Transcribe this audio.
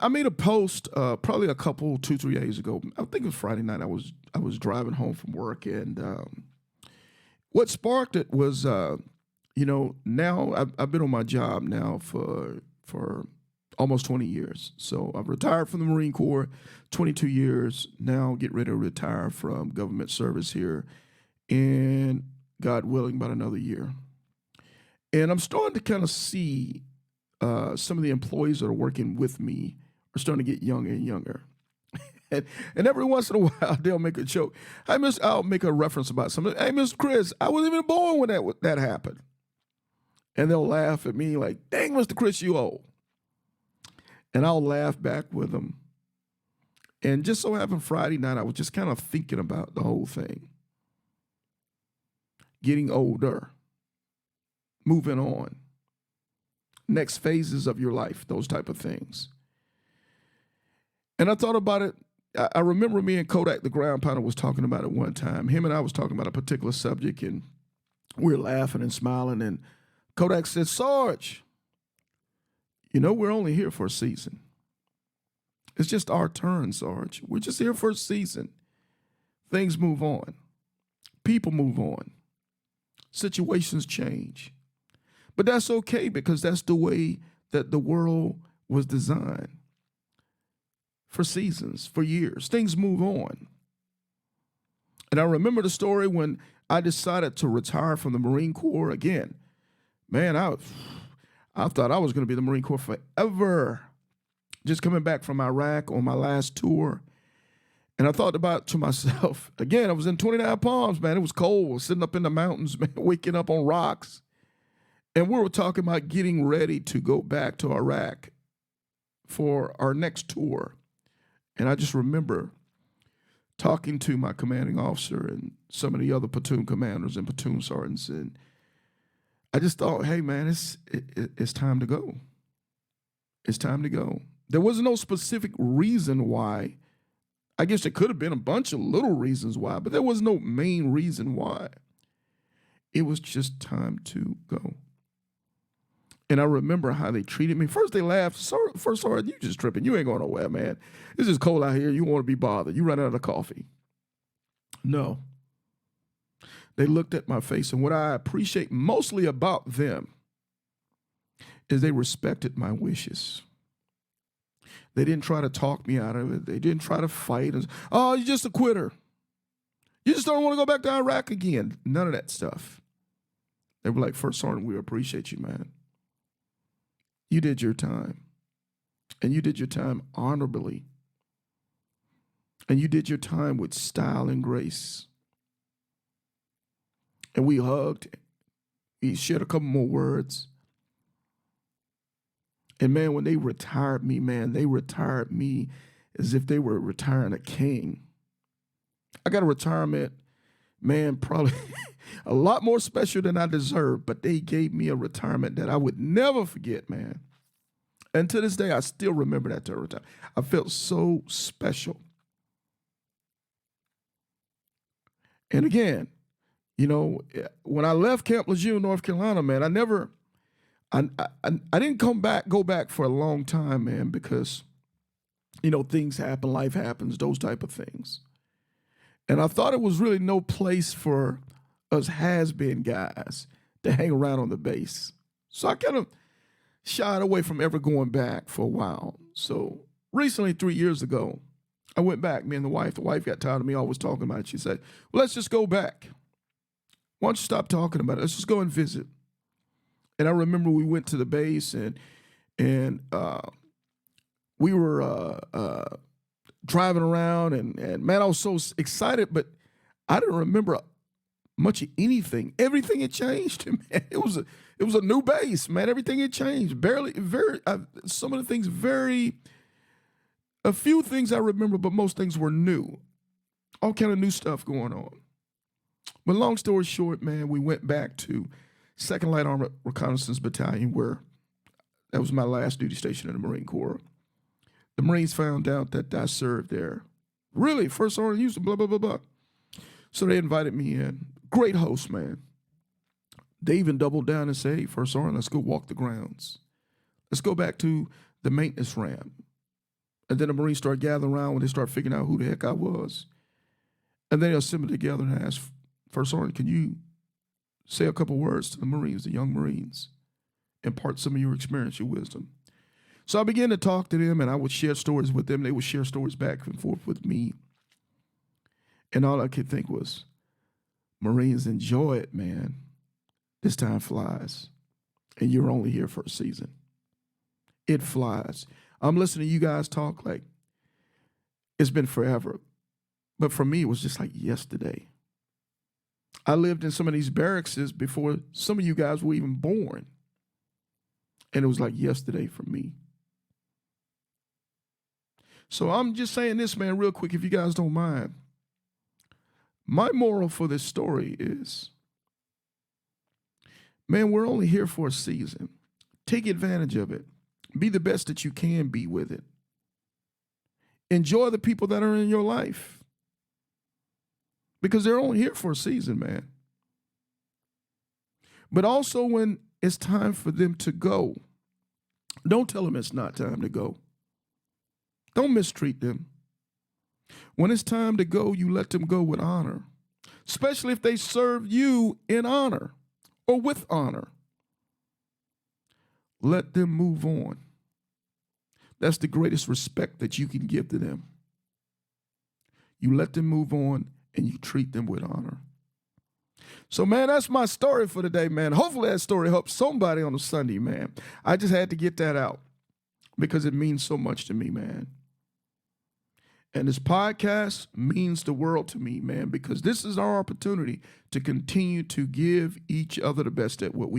I made a post probably a couple 2 3 days ago. I think it was Friday night. I was driving home from work, and what sparked it was now I've been on my job now for almost 20 years. So I've retired from the Marine Corps, 22 years. Now get ready to retire from government service here, and God willing, about another year. And I'm starting to kind of see some of the employees that are working with me are starting to get younger and younger. And every once in a while, they'll make a joke. I'll make a reference about something. Hey, Mr. Chris, I wasn't even born when that happened. And they'll laugh at me like, dang, Mr. Chris, you old. And I'll laugh back with them. And just so happened Friday night, I was just kind of thinking about the whole thing. Getting older, moving on, next phases of your life, those type of things. And I thought about it. I remember me and Kodak, the ground pounder, was talking about it one time. Him and I was talking about a particular subject, and we were laughing and smiling. And Kodak said, Sarge, we're only here for a season. It's just our turn, Sarge. We're just here for a season. Things move on. People move on. Situations change. But that's okay, because that's the way that the world was designed. For seasons, for years. Things move on. And I remember the story when I decided to retire from the Marine Corps again. Man, I thought I was going to be in the Marine Corps forever. Just coming back from Iraq on my last tour. And I thought about to myself, again, I was in 29 Palms, man. It was cold. I was sitting up in the mountains, man, waking up on rocks. And we were talking about getting ready to go back to Iraq for our next tour. And I just remember talking to my commanding officer and some of the other platoon commanders and platoon sergeants, and I just thought, hey, man, it's time to go. It's time to go. There was no specific reason why. I guess there could have been a bunch of little reasons why, but there was no main reason why. It was just time to go. And I remember how they treated me. First, they laughed. First, Sergeant, you just tripping. You ain't going nowhere, man. It's just cold out here. You want to be bothered. You run out of coffee. No. They looked at my face, and what I appreciate mostly about them is they respected my wishes. They didn't try to talk me out of it. They didn't try to fight. Oh, you're just a quitter. You just don't want to go back to Iraq again. None of that stuff. They were like, First Sergeant, we appreciate you, man. You did your time. And you did your time honorably. And you did your time with style and grace. And we hugged. We shared a couple more words. And man, when they retired me, man, they retired me as if they were retiring a king. I got a retirement, man, probably a lot more special than I deserved, but they gave me a retirement that I would never forget, man. And to this day, I still remember that retirement. I felt so special. And again, when I left Camp Lejeune, North Carolina, man, I didn't go back for a long time, man, because, things happen, life happens, those type of things. And I thought it was really no place for us has-been guys to hang around on the base. So I kind of shied away from ever going back for a while. So recently, 3 years ago, I went back, me and the wife. The wife got tired of me always talking about it. She said, well, let's just go back. Why don't you stop talking about it? Let's just go and visit. And I remember we went to the base and we were driving around and man, I was so excited, but I didn't remember much of anything. Everything had changed, man. It was a new base, man. Everything had changed. Some of the things a few things I remember, but most things were new. All kind of new stuff going on. But long story short, man, we went back to 2nd Light Armored Reconnaissance Battalion, where that was my last duty station in the Marine Corps. The Marines found out that I served there. Really, First Sergeant Houston, blah, blah, blah, blah. So they invited me in. Great host, man. They even doubled down and said, hey, First Sergeant, let's go walk the grounds. Let's go back to the maintenance ramp. And then the Marines start gathering around when they start figuring out who the heck I was. And then they'll assemble together and ask, First Sergeant, can you say a couple words to the Marines, the young Marines, impart some of your experience, your wisdom? So I began to talk to them, and I would share stories with them. They would share stories back and forth with me. And all I could think was, Marines, enjoy it, man. This time flies, and you're only here for a season. It flies. I'm listening to you guys talk like it's been forever. But for me, it was just like yesterday. I lived in some of these barracks before some of you guys were even born. And it was like yesterday for me. So I'm just saying this, man, real quick, if you guys don't mind. My moral for this story is, man, we're only here for a season. Take advantage of it. Be the best that you can be with it. Enjoy the people that are in your life. Because they're only here for a season, man. But also when it's time for them to go, don't tell them it's not time to go. Don't mistreat them. When it's time to go, you let them go with honor, especially if they serve you in honor or with honor. Let them move on. That's the greatest respect that you can give to them. You let them move on and you treat them with honor. So, man, that's my story for today, man. Hopefully that story helps somebody on a Sunday, man. I just had to get that out because it means so much to me, man. And this podcast means the world to me, man, because this is our opportunity to continue to give each other the best at what we